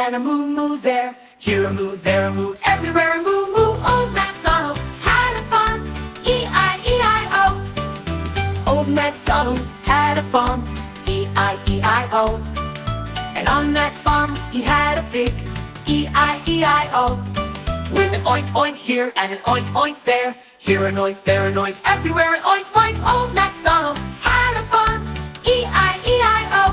and a moo moo there. Here a moo, there a moo, everywhere a moo moo. Old MacDonald had a farm, E-I-E-I-O. Old MacDonald had a farm, E-I-E-I-O. And on that farm he had a pig, E-I-E-I-O. With an oink oink here and an oink oink there. Here an oink, there an oink, everywhere an oink oink. Old MacDonald had a farm, E-I-E-I-O.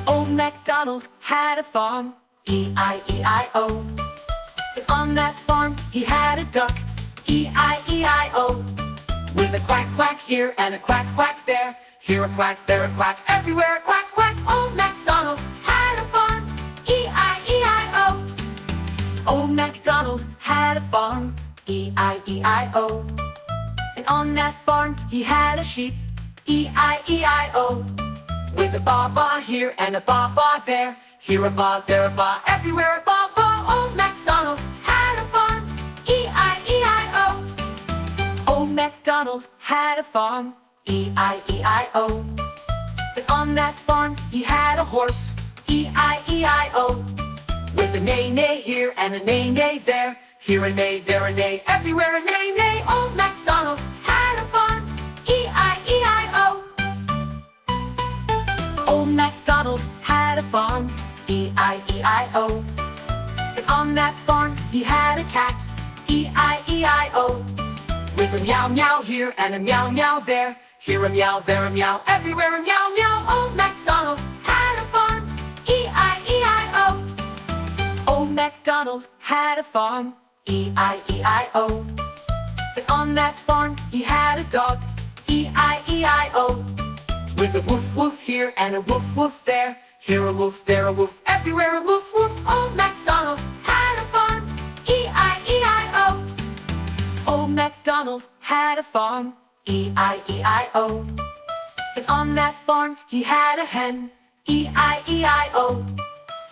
Old MacDonald had a farm, E-I-E-I-O. And on that farm he had a duck, E-I-E-I-O. With a quack quack here and a quack quack there. Here a quack, there a quack, everywhere a quack quack. Old MacDonald had a farm, E-I-E-I-O. Old MacDonald had a farm, E-I-E-I-O. And on that farm he had a sheep, E-I-E-I-O. With a ba-ba here and a ba-ba there. Here a ba, there a ba, everywhere a ba-ba. Old MacDonald had a farm, E-I-E-I-O. Old MacDonald had a farm, E-I-E-I-O. And on that farm he had a horse, E-I-E-I-O. With a neigh-neigh here and a neigh-neigh there. Here a neigh, there a neigh, everywhere a neigh-neigh. Old MacDonald had a farm, E-I-E-I-O. Old MacDonald had a farm, E-I-E-I-O. And on that farm he had a cat, E-I-E-I-O. With a meow meow here and a meow meow there. Here a meow, there a meow, everywhere a meow meow. Old MacDonald had a farm, E-I-E-I-O. Old MacDonald had a farm, E-I-E-I-O. And on that farm he had a dog, E-I-E-I-O. With a woof woof here and a woof woof there. Here a woof, there a woof, everywhere a woof woof. Old MacDonald had a farm, E-I-E-I-O. Old MacDonald had a farm, E-I-E-I-O. And on that farm he had a hen, E-I-E-I-O.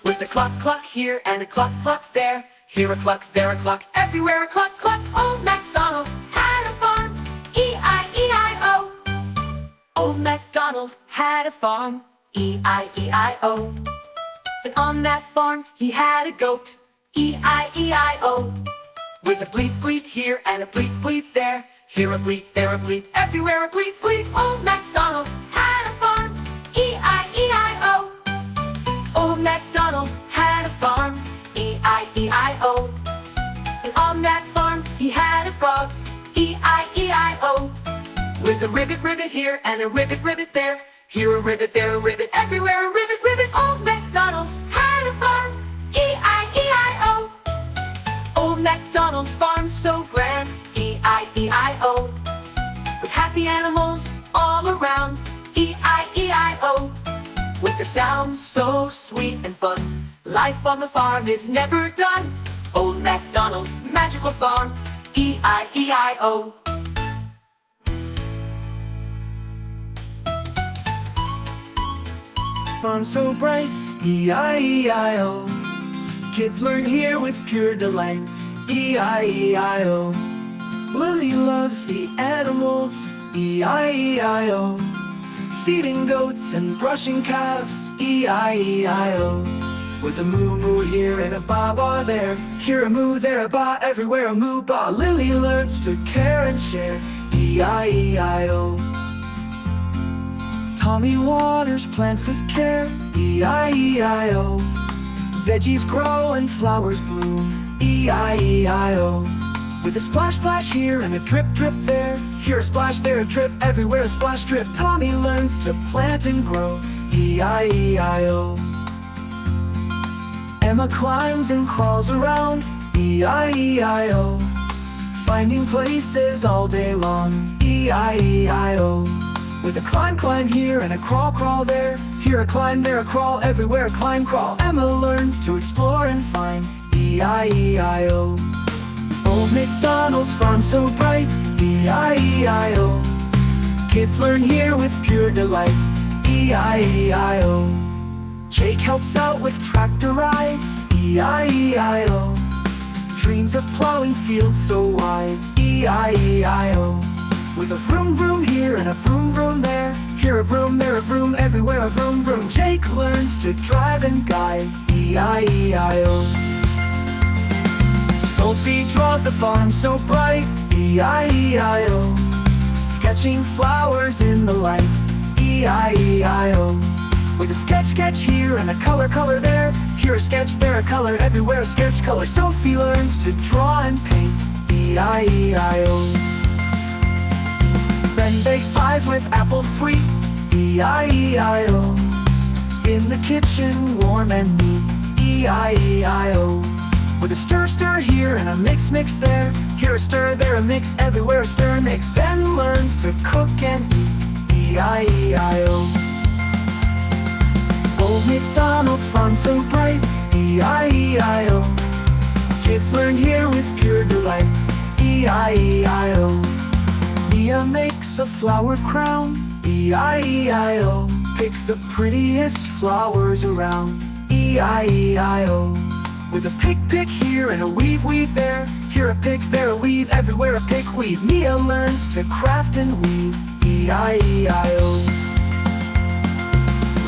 With a cluck cluck here and a cluck cluck there. Here a cluck, there a cluck, everywhere a cluck cluck. Old MacDonald had a farm, E-I-E-I-O. Old MacDonald had a farm, E-I-E-I-O. And on that farm he had a goat, E-I-E-I-O. With a bleat bleat here and a bleat bleat there. Here a bleat, there a bleat, everywhere a bleat bleat. Old MacDonald had a farm, E-I-E-I-O. Old MacDonald had a farm, E-I-E-I-O. And on that farm he had a frog, E-I-E-I-O. With a ribbit ribbit here and a ribbit ribbit there. Here a ribbit, there a ribbit, everywhere a ribbit ribbit. Old MacDonald had a farm, E-I-E-I-O. Old MacDonald's farm so grand, E-I-E-I-O. With happy animals all around, E-I-E-I-O. With the sounds so sweet and fun, life on the farm is never done. Old MacDonald's magical farm, E-I-E-I-O. Farm so bright, E-I-E-I-O. Kids learn here with pure delight, E-I-E-I-O. Lily loves the animals, E-I-E-I-O. Feeding goats and brushing calves, E-I-E-I-O. With a moo moo here and a ba ba there. Here a moo, there a ba, everywhere a moo ba. Lily learns to care and share, E-I-E-I-O. Tommy waters plants with care, E-I-E-I-O. Veggies grow and flowers bloom, E-I-E-I-O. With a splash splash here and a drip drip there. Here a splash, there a drip, everywhere a splash drip. Tommy learns to plant and grow, E-I-E-I-O. Emma climbs and crawls around, E-I-E-I-O. Finding places all day long, E-I-E-I-O. With a climb climb here and a crawl crawl there. Here a climb, there a crawl, everywhere a climb crawl. Emma learns to explore and find, E-I-E-I-O. Old McDonald's farm so bright, E-I-E-I-O. Kids learn here with pure delight, E-I-E-I-O. Jake helps out with tractor rides, E-I-E-I-O. Dreams of plowing fields so wide, E-I-E-I-O. With a vroom vroom here and a vroom vroom there. Here a vroom, there a vroom, everywhere a vroom vroom. Jake learns to drive and guide, E-I-E-I-O. Sophie draws the farm so bright, E-I-E-I-O. Sketching flowers in the light, E-I-E-I-O. With a sketch here and a color there. Here a sketch, there a color, everywhere a sketch color. Sophie learns to draw and paint, E-I-E-I-O. Ben bakes pies with apples sweet, E-I-E-I-O. In the kitchen warm and neat, E-I-E-I-O. With a stir here and a mix there. Here a stir, there a mix, everywhere a stir mix. Ben learns to cook and eat, E-I-E-I-O. Old McDonald's farm so bright, E-I-E-I-O. Kids learn here with pure delight, E-I-E-I-O. Mia makes a flower crown, E-I-E-I-O. Picks the prettiest flowers around, E-I-E-I-O. With a pick here and a weave there. Here a pick, there a weave, everywhere a pick weave. Mia learns to craft and weave, E-I-E-I-O.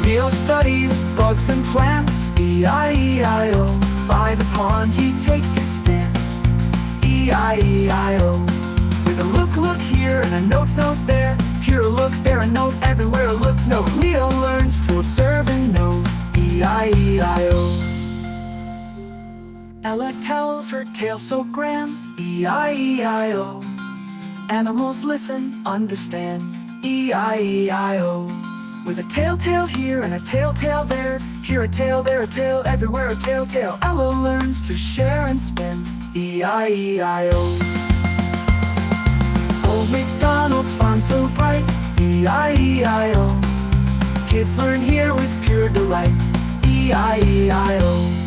Leo studies bugs and plants, E-I-E-I-O. By the pond he takes his stance, E-I-E-I-O. With a look here and a note there. Here a look, there a note, everywhere a look note. Leo learns to observe and know, E-I-E-I-O. Ella tells her tale so grand, E-I-E-I-O. Animals listen, understand, E-I-E-I-O. With a tail here and a tail there. Here a tail, there a tail, everywhere a tail. Ella learns to share and spend, E-I-E-I-O. Old McDonald's farm so bright, E-I-E-I-O. Kids learn here with pure delight, E-I-E-I-O.